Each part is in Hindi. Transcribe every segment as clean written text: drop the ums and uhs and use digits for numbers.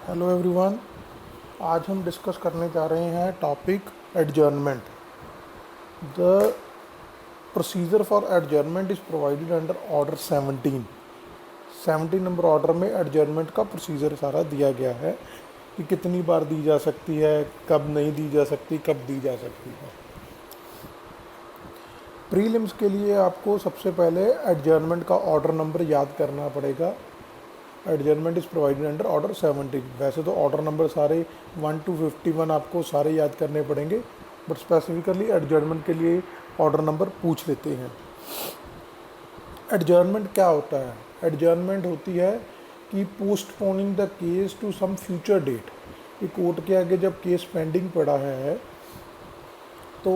Hello everyone. आज हम डिस्कस करने जा रहे हैं topic adjournment. The procedure for adjournment is provided under order 17 number order में एडजर्नमेंट का प्रोसीजर सारा दिया गया है कि कितनी बार दी जा सकती है, कब नहीं दी जा सकती, कब दी जा सकती है। प्रीलिम्स के लिए आपको सबसे पहले एडजर्नमेंट का ऑर्डर नंबर याद करना पड़ेगा। Adjournment is provided under order 17। वैसे तो ऑर्डर नंबर सारे 1 to 51 आपको सारे याद करने पड़ेंगे, बट स्पेसिफिकली एडजर्नमेंट के लिए ऑर्डर नंबर पूछ लेते हैं। एडजर्नमेंट क्या होता है? एडजर्नमेंट होती है कि postponing the case to some future date. कि कोर्ट के आगे जब केस पेंडिंग पड़ा है तो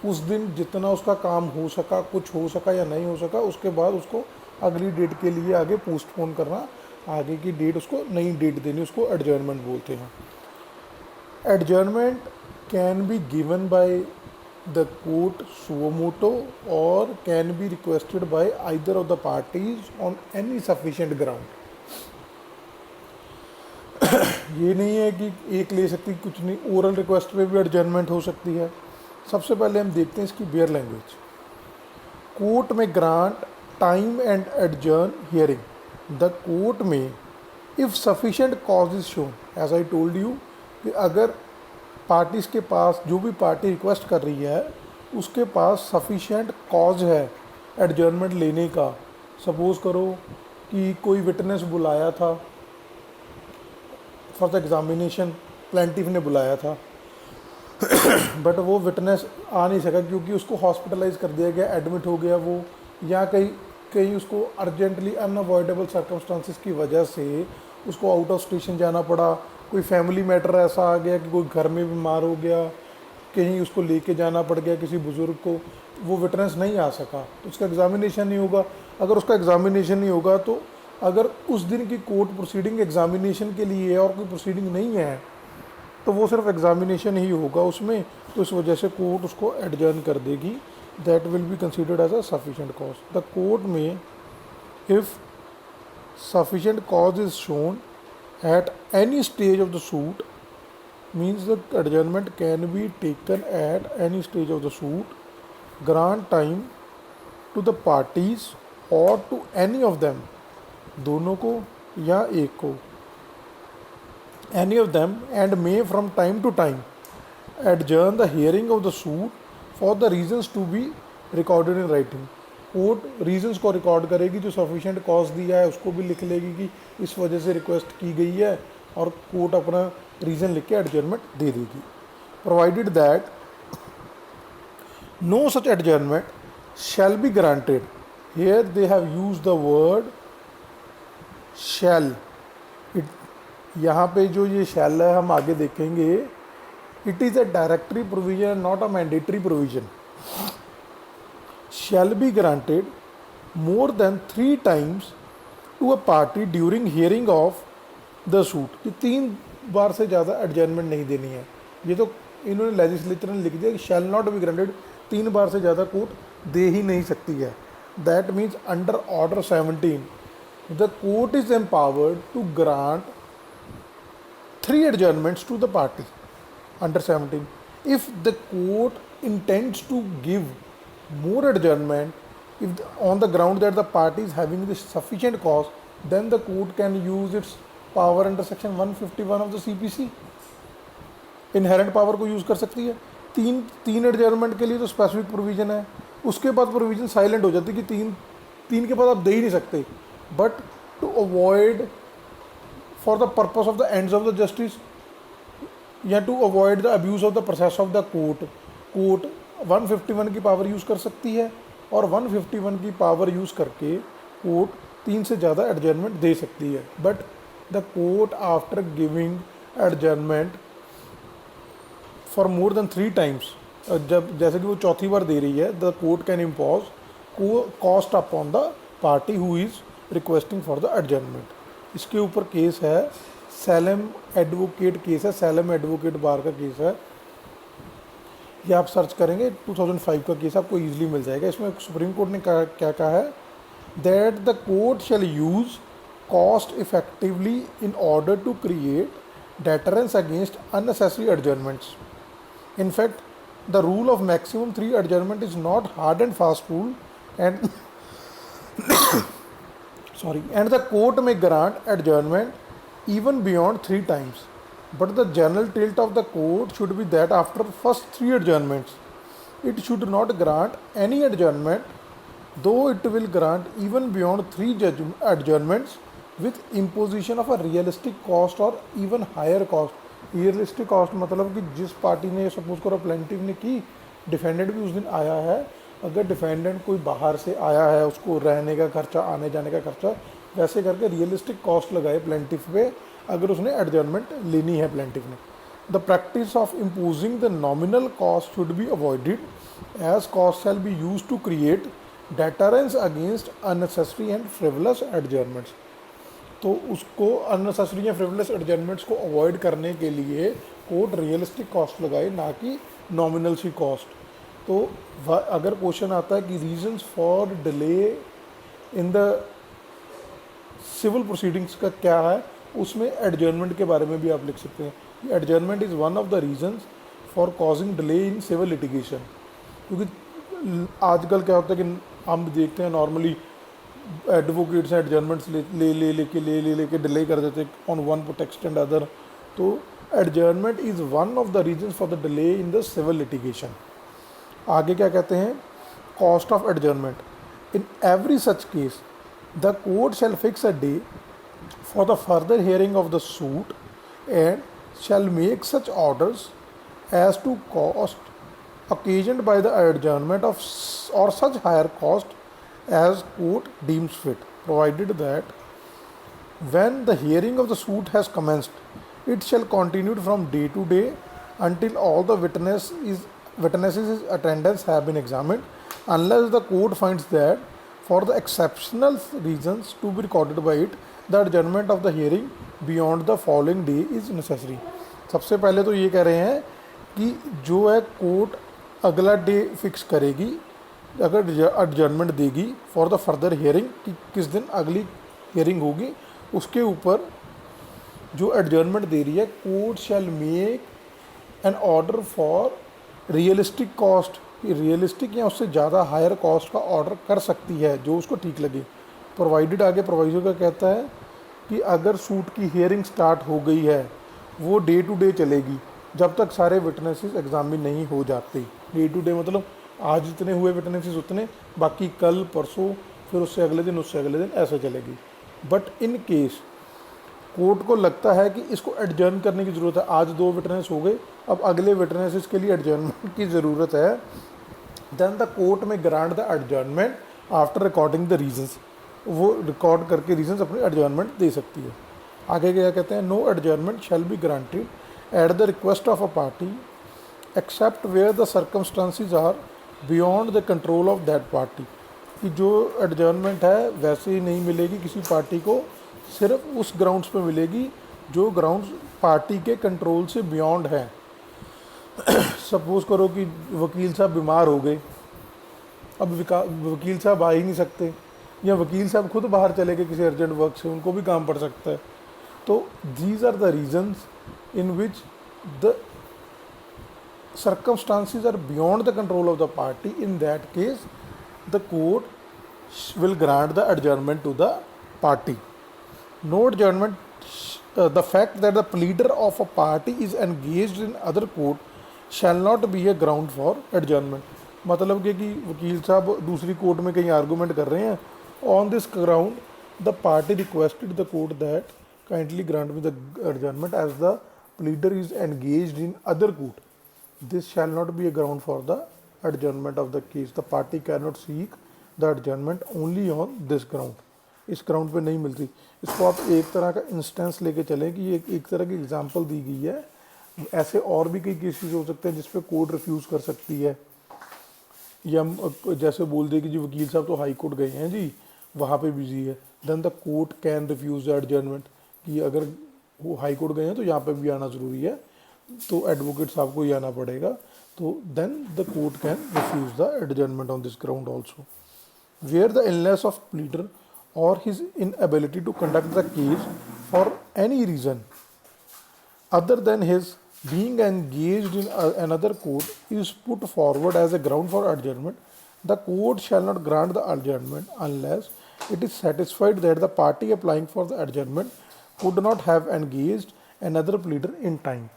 उस दिन जितना उसका काम हो सका, कुछ हो सका या नहीं हो सका, उसके बाद उसको अगली डेट के लिए आगे पोस्टपोन करना, आगे की डेट उसको नई डेट देनी, उसको एडजर्नमेंट बोलते हैं। Adjournment can be given by the court suo motu or can be requested by either of the parties on any sufficient ground. ये नहीं है कि एक ले सकती, कुछ नहीं, ओरल रिक्वेस्ट पे भी एडजर्नमेंट हो सकती है। सबसे पहले हम देखते हैं इसकी बेयर लैंग्वेज। कोर्ट में grant time and adjourn hearing. The court में if sufficient cause is shown, as I told you, कि अगर पार्टीज के पास, जो भी पार्टी रिक्वेस्ट कर रही है उसके पास सफिशिएंट कॉज है एडजर्नमेंट लेने का। सपोज़ करो कि कोई विटनेस बुलाया था फॉर द एग्जामिनेशन, प्लेंटिफ ने बुलाया था बट वो विटनेस आ नहीं सका क्योंकि उसको हॉस्पिटलाइज कर दिया गया, एडमिट हो गया वो, या कहीं कहीं उसको अर्जेंटली अनअवॉइडेबल सर्कमस्टांसिस की वजह से उसको आउट ऑफ स्टेशन जाना पड़ा। कोई फैमिली मैटर ऐसा आ गया कि कोई घर में बीमार हो गया, कहीं उसको लेके जाना पड़ गया किसी बुज़ुर्ग को, वो विटनेस नहीं आ सका तो उसका एग्ज़ामिनेशन नहीं होगा। अगर उसका एग्ज़ामिनेशन नहीं होगा तो अगर उस दिन की कोर्ट प्रोसीडिंग एग्ज़ामिनेशन के लिए है और कोई प्रोसीडिंग नहीं है तो वो सिर्फ एग्ज़ामिनेशन ही होगा उसमें, तो इस वजह से कोर्ट उसको एडजर्न कर देगी। That will be considered as a sufficient cause. The court में if sufficient cause is shown at any stage of the suit, means the adjournment can be taken at any stage of the suit, grant time to the parties or to any of them, दोनों को या एक को, any of them, and may from time to time adjourn the hearing of the suit for the reasons to be recorded in writing। Court reasons को रिकॉर्ड करेगी, जो सफिशिएंट कॉज दिया है उसको भी लिख लेगी कि इस वजह से रिक्वेस्ट की गई है, और कोर्ट अपना रीज़न लिख के एडजर्नमेंट दे देगी। Provided that no such adjournment shall be granted. Here they have used the word shall. यहाँ पे जो ये शैल है हम आगे देखेंगे, it is a directory provision, not a mandatory provision. shall be granted more than 3 times to a party during hearing of the suit। कि 3 बार से ज़्यादा एडजर्नमेंट नहीं देनी है। ये तो इन्होंने लेजिस्लेचर ने लिख दिया कि शैल नॉट बी ग्रांटेड, 3 बार से ज़्यादा कोर्ट दे ही नहीं सकती है। That means under order 17 the court is empowered to grant 3 adjournments to the party under 17 if the court intends to give more adjournment if on the ground that the party is having the sufficient cause, then the court can use its power under section 151 of the CPC। Inherent power को यूज़ कर सकती है। तीन एडजर्नमेंट के लिए तो स्पेसिफिक प्रोविजन है, उसके बाद प्रोविजन साइलेंट हो जाती है कि तीन के बाद आप दे ही नहीं सकते। But to avoid for the purpose of the ends of the justice या to avoid the abuse of the process of the court 151 की पावर यूज़ कर सकती है, और 151 की पावर यूज़ करके कोर्ट 3 से ज़्यादा एडजर्नमेंट दे सकती है। But the court after giving adjournment for more than 3 times, जब जैसे कि वो चौथी बार दे रही है, the court can impose cost upon the party who is requesting for the adjournment. इसके ऊपर केस है, सैलम एडवोकेट केस है, सैलम एडवोकेट बार का केस है। ये आप सर्च करेंगे 2005 का केस आपको ईजिली मिल जाएगा। इसमें सुप्रीम कोर्ट ने क्या कहा है, that the court shell use cost effectively in order to create deterrence against unnecessary adjournments. In fact, the rule of maximum 3 adjournment is not hard and fast rule, and and the court may grant adjournment even beyond 3 times. But the general tilt of the court should be that after first 3 adjournments, it should not grant any adjournment, though it will grant even beyond 3 adjournments with imposition of a realistic cost or even higher cost. Realistic cost मतलब कि जिस पार्टी ने, सपोज करो प्लेंटिव ने की, डिफेंडेंट भी उस दिन आया है, अगर डिफेंडेंट कोई बाहर से आया है, उसको रहने का खर्चा, आने जाने का खर्चा, वैसे करके रियलिस्टिक कॉस्ट लगाए प्लेंटिव पे अगर उसने एडजर्नमेंट लेनी है प्लेंटिव ने. The practice of imposing the nominal cost should be avoided as cost shall be use to create deterrence against unnecessary and frivolous adjournments. तो उसको अननेसेसरी या फ्रिवलेस एडजर्नमेंट्स को अवॉइड करने के लिए कोर्ट रियलिस्टिक कॉस्ट लगाए, ना कि नॉमिनल सी कॉस्ट. तो अगर क्वेश्चन आता है कि reasons for delay in the civil proceedings का क्या है, उसमें एडजर्नमेंट के बारे में भी आप लिख सकते हैं. Adjournment is one of the reasons for causing delay in civil litigation. क्योंकि आजकल क्या होता है कि हम देखते हैं नॉर्मली एडवोकेट्स एडजर्नमेंट्स लेके डिले कर देते on one pretext and other. तो adjournment is one of the reasons for the delay in the civil litigation. आगे क्या कहते हैं, cost of adjournment. In every such case the court shall fix a day for the further hearing of the suit and shall make such orders as to cost occasioned by the adjournment of or such higher cost as court deems fit, provided that when the hearing of the suit has commenced, it shall continue from day to day until all the witnesses' attendance have been examined, unless the court finds that for the exceptional reasons to be recorded by it, the adjournment of the hearing beyond the following day is necessary. सबसे पहले तो ये कह रहे हैं कि जो है कोर्ट अगला डे फिक्स करेगी अगर एडजर्नमेंट देगी फॉर द फर्दर हियरिंग, कि किस दिन अगली हियरिंग होगी, उसके ऊपर जो एडजर्नमेंट दे रही है court shell make an order for realistic cost. Realistic या उससे ज़्यादा हायर कॉस्ट का ऑर्डर कर सकती है जो उसको ठीक लगे. प्रोवाइडेड आगे प्रोवाइजो का कहता है कि अगर सूट की हियरिंग स्टार्ट हो गई है वो डे टू डे चलेगी जब तक सारे विटनेसेस एग्जामिन नहीं हो जाते. डे टू डे मतलब आज जितने हुए विटनेसेस उतने, बाकी कल परसों, फिर उससे अगले दिन, उससे अगले दिन, ऐसे चलेगी. बट इन केस कोर्ट को लगता है कि इसको एडजर्न करने की ज़रूरत है, आज 2 विटनेस हो गए, अब अगले विटनेसेस के लिए एडजर्नमेंट की ज़रूरत है, देन द कोर्ट में grant the adjournment after recording the reasons. वो रिकॉर्ड करके रीजंस अपनी एडजर्नमेंट दे सकती है. आगे क्या कहते हैं, no adjournment shall be granted at the request of a party except where the circumstances are beyond the control of that party. कि जो एडजर्नमेंट है वैसे ही नहीं मिलेगी किसी पार्टी को, सिर्फ उस ग्राउंड्स पे मिलेगी जो ग्राउंड्स पार्टी के कंट्रोल से बियॉन्ड है. सपोज करो कि वकील साहब बीमार हो गए, अब वकील साहब आ ही नहीं सकते, या वकील साहब खुद बाहर चले गए किसी अर्जेंट वर्क से, उनको भी काम पड़ सकता है. तो these are the reasons in which the circumstances are beyond the control of the party. In that case, the court will grant the adjournment to the party. No adjournment, the fact that the pleader of a party is engaged in other court shall not be a ground for adjournment. मतलब कि वकील साहब दूसरी कोर्ट में कहीं आर्गूमेंट कर रहे हैं, on this ground the party requested the court that kindly grant me the adjournment as the pleader is engaged in other court. This shall not be a ground for the adjournment of the case. The party cannot seek the adjournment only on this ground. इस ग्राउंड पे नहीं मिलती. इसको आप एक तरह का इंस्टेंस लेके चलें कि ये एक तरह की एग्जांपल दी गई है. ऐसे और भी कई केसेस हो सकते हैं जिस पे कोर्ट रिफ्यूज़ कर सकती है, या जैसे बोल दे कि जी वकील साहब तो हाई कोर्ट गए हैं जी, वहाँ पे बिजी है, then the court can refuse the adjournment. कि अगर वो हाई कोर्ट गए हैं तो यहाँ पे भी आना ज़रूरी है, तो एडवोकेट साहब को ही आना पड़ेगा, तो then the court can refuse the adjournment on this ground also. Where the illness of pleader or his inability to conduct the case for any reason other than his being engaged in another court is put forward as a ground for adjournment, the court shall not grant the adjournment unless it is satisfied that the party applying for the adjournment could not have engaged another pleader in time.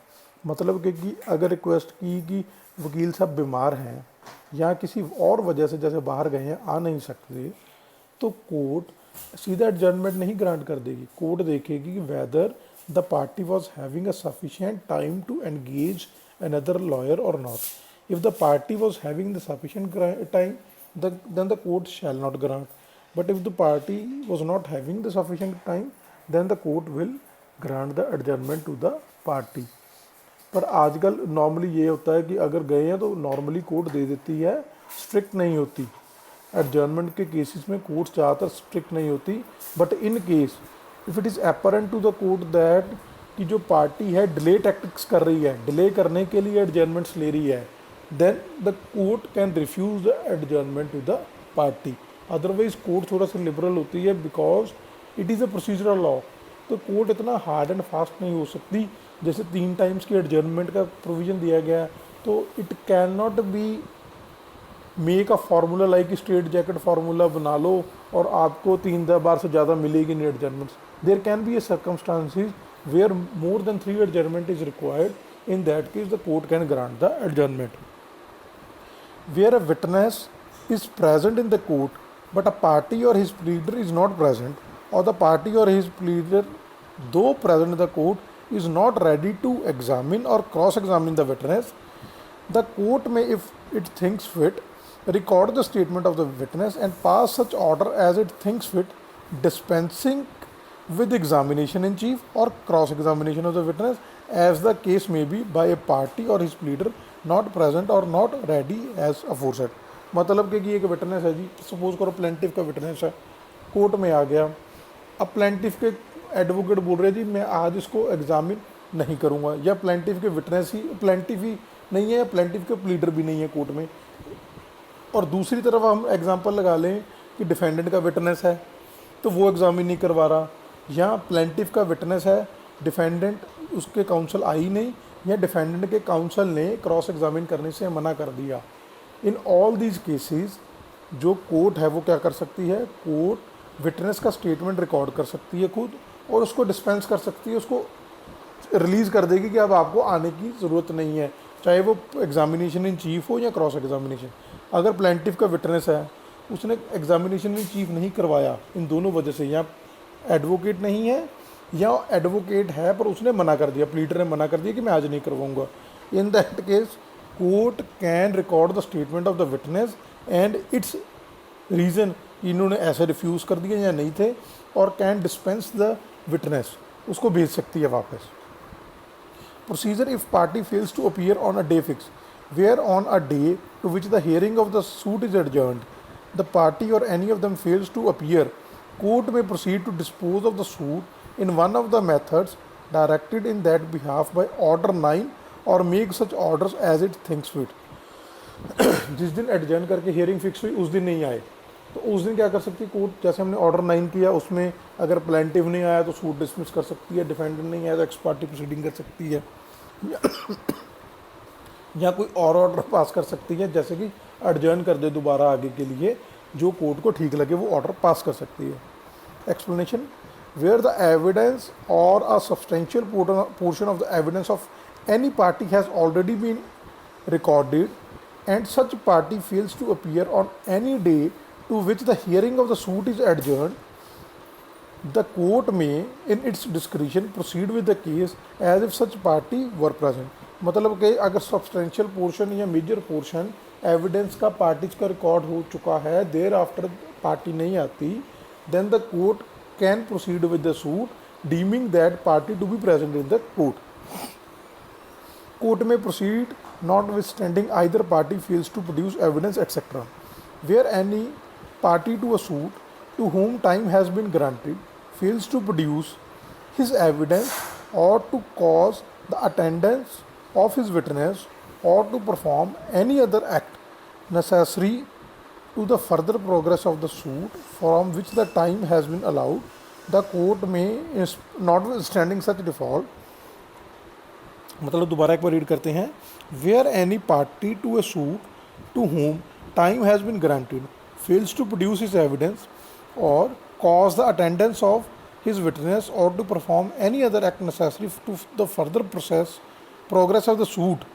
मतलब कि अगर रिक्वेस्ट की कि वकील साहब बीमार हैं या किसी और वजह से जैसे बाहर गए हैं आ नहीं सकते, तो कोर्ट सीधा एडजर्नमेंट नहीं ग्रांट कर देगी. कोर्ट देखेगी कि whether the party was having a sufficient time to engage another lawyer or not. If the party was having the sufficient time then the court shall not grant. But if the party was not having the sufficient time, then the court will grant the adjournment to the party. पर आजकल नॉर्मली ये होता है कि अगर गए हैं तो नॉर्मली कोर्ट दे देती है, स्ट्रिक्ट नहीं होती. एडजर्नमेंट के केसेस में कोर्ट ज़्यादातर स्ट्रिक्ट नहीं होती. But in case if it is apparent to the court that कि जो पार्टी है डिले टैक्टिक्स कर रही है, डिले करने के लिए एडजर्नमेंट्स ले रही है, then the court can refuse the adjournment to the party. Otherwise court थोड़ा सा लिबरल होती है because it is a procedural law. तो कोर्ट इतना हार्ड एंड फास्ट नहीं हो सकती. जैसे 3 टाइम्स के एडजर्नमेंट का प्रोविज़न दिया गया है, तो it can not be make a formula like straight jacket formula बना लो और आपको 3 बार से ज़्यादा मिलेगी नहीं adjournments. There can be a circumstances where more than 3 adjournment is required. In that case the court can grant the adjournment. Where a witness is present in the court but a party or his pleader is not present, or the party or his pleader though present in the court is not ready to examine or cross-examine the witness, the court may, if it thinks fit, record the statement of the witness and pass such order as it thinks fit, dispensing with examination in chief or cross-examination of the witness as the case may be by a party or his pleader not present और नॉट रेडी एज अफोरसेड. मतलब कि एक विटनेस है जी, सपोज करो प्लेंटिफ का विटनेस है, कोर्ट में आ गया. अब प्लेंटिफ के एडवोकेट बोल रहे जी मैं आज इसको एग्जामिन नहीं करूँगा, या प्लेंटिफ के विटनेस ही प्लेंटिफ ही नहीं है या प्लेंटिफ के प्लीडर भी नहीं है कोर्ट में. और दूसरी तरफ हम एग्जाम्पल लगा लें कि डिफेंडेंट का विटनेस है तो वो एग्जामिन नहीं करवा रहा, या प्लेंटिफ का विटनेस है, डिफेंडेंट उसके काउंसिल आई नहीं, या डिफेंडेंट के काउंसिल ने क्रॉस एग्जामिन करने से मना कर दिया. इन ऑल दीज केसेस जो कोर्ट है वो क्या कर सकती है, कोर्ट विटनेस का स्टेटमेंट रिकॉर्ड कर सकती है खुद और उसको डिस्पेंस कर सकती है, उसको रिलीज़ कर देगी कि अब आपको आने की ज़रूरत नहीं है, चाहे वो एग्जामिनेशन इन चीफ हो या क्रॉस एग्जामिनेशन. अगर प्लेंटिफ का विटनेस है उसने एग्जामिनेशन इन चीफ नहीं करवाया इन दोनों वजह से, या एडवोकेट नहीं है या एडवोकेट है पर उसने मना कर दिया, प्लीडर ने मना कर दिया कि मैं आज नहीं करवाऊंगा, इन that case court can record the statement of the witness and it's reason इन्होंने ऐसे रिफ्यूज़ कर दिया या नहीं थे, और कैन डिस्पेंस द विटनेस, उसको भेज सकती है वापस. Procedure if party fails to appear on a day fix where on a day to which the hearing of the suit is adjourned the party or any of them fails to appear, court में proceed to dispose of the suit in one of the methods directed in that behalf by order 9 or make such orders as it thinks fit. जिस दिन एडजर्न करके हियरिंग फिक्स हुई उस दिन नहीं आए तो उस दिन क्या कर सकती है कोर्ट, जैसे हमने ऑर्डर 9 किया उसमें अगर प्लेंटिव नहीं आया तो सूट डिसमिस कर सकती है, डिफेंडेंट नहीं आया तो एक्स पार्टी प्रोसीडिंग कर सकती है, या कोई और ऑर्डर पास कर सकती है जैसे कि एडजर्न कर दे दोबारा आगे के लिए, जो कोर्ट को ठीक लगे वो ऑर्डर पास कर सकती है. Explanation where the evidence or a substantial portion of the evidence of any party has already been recorded and such party fails to appear on any day to which the hearing of the suit is adjourned, the court may in its discretion proceed with the case as if such party were present. मतलब कि अगर substantial portion या major portion evidence का parties का record हो चुका है, thereafter party नहीं आती, then the court can proceed with the suit deeming that party to be present in the court. Court may proceed notwithstanding either party fails to produce evidence etc. Where any party to a suit to whom time has been granted fails to produce his evidence or to cause the attendance of his witness or to perform any other act necessary to the further progress of the suit from which the time has been allowed, the court may, notwithstanding such default, मतलब दोबारा एक बार रीड करते हैं, where any party to a suit to whom time has been granted fails to produce his evidence or cause the attendance of his witness or to perform any other act necessary to the further progress of the suit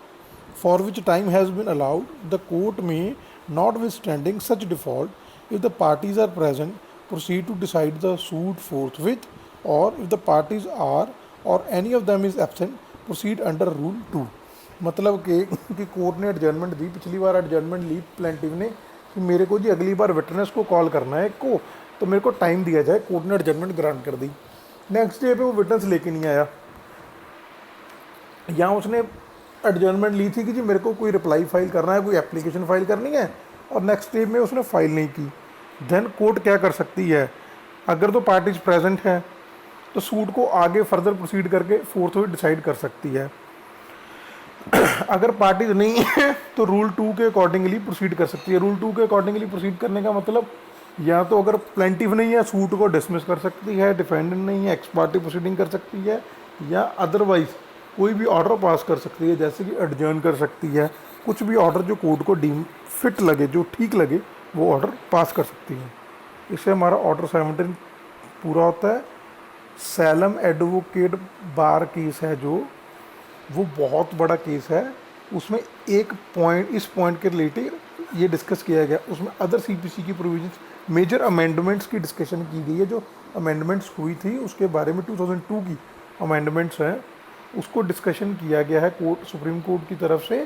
for which time has been allowed, the court may, notwithstanding such default, if the parties are present, proceed to decide the suit forthwith, or if the parties are or any of them is absent, proceed under Rule 2. मतलब कि कोर्ट ने एडजर्नमेंट दी, पिछली बार एडजर्नमेंट ली प्लेंटिव ने कि मेरे को जी अगली बार विटनेस को कॉल करना है को, तो मेरे को टाइम दिया जाए, कोर्ट ने एडजर्नमेंट ग्रांट कर दी। नेक्स्ट डे पे वो विटनेस लेके नहीं आया, या उसने एडजर्नमेंट ली थी कि जी मेरे को कोई रिप्लाई फाइल करना है, कोई एप्लीकेशन फाइल करनी है, और नेक्स्ट डे में उसने फाइल नहीं की, देन कोर्ट क्या कर सकती है, अगर तो पार्टीज प्रेजेंट हैं तो सूट को आगे फर्दर प्रोसीड करके फोर्थ वे डिसाइड कर सकती है। अगर पार्टीज नहीं है तो रूल 2 के अकॉर्डिंगली प्रोसीड कर सकती है। रूल 2 के अकॉर्डिंगली प्रोसीड करने का मतलब, या तो अगर प्लेंटिव नहीं है सूट को डिसमिस कर सकती है, डिफेंडेंट नहीं है एक्स पार्टी प्रोसीडिंग कर सकती है, या अदरवाइज कोई भी ऑर्डर पास कर सकती है, जैसे कि एडजर्न कर सकती है, कुछ भी ऑर्डर जो कोर्ट को डीम फिट लगे, जो ठीक लगे, वो ऑर्डर पास कर सकती है। इससे हमारा ऑर्डर 17 पूरा होता है। सैलम एडवोकेट बार केस है जो, वो बहुत बड़ा केस है, उसमें एक पॉइंट, इस पॉइंट के रिलेटेड ये डिस्कस किया गया, उसमें अदर सीपीसी की प्रोविजंस, मेजर अमेंडमेंट्स की डिस्कशन की गई है, जो अमेंडमेंट्स हुई थी उसके बारे में 2002 की अमेंडमेंट्स हैं, उसको डिस्कशन किया गया है कोर्ट, सुप्रीम कोर्ट की तरफ से।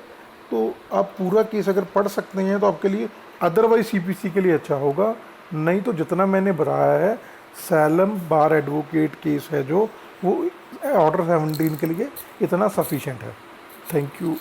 तो आप पूरा केस अगर पढ़ सकते हैं तो आपके लिए, अदरवाइज सीपीसी के लिए अच्छा होगा, नहीं तो जितना मैंने बताया है सैलम बार एडवोकेट केस है जो, वो ऑर्डर 17 के लिए इतना सफिशेंट है। Thank you.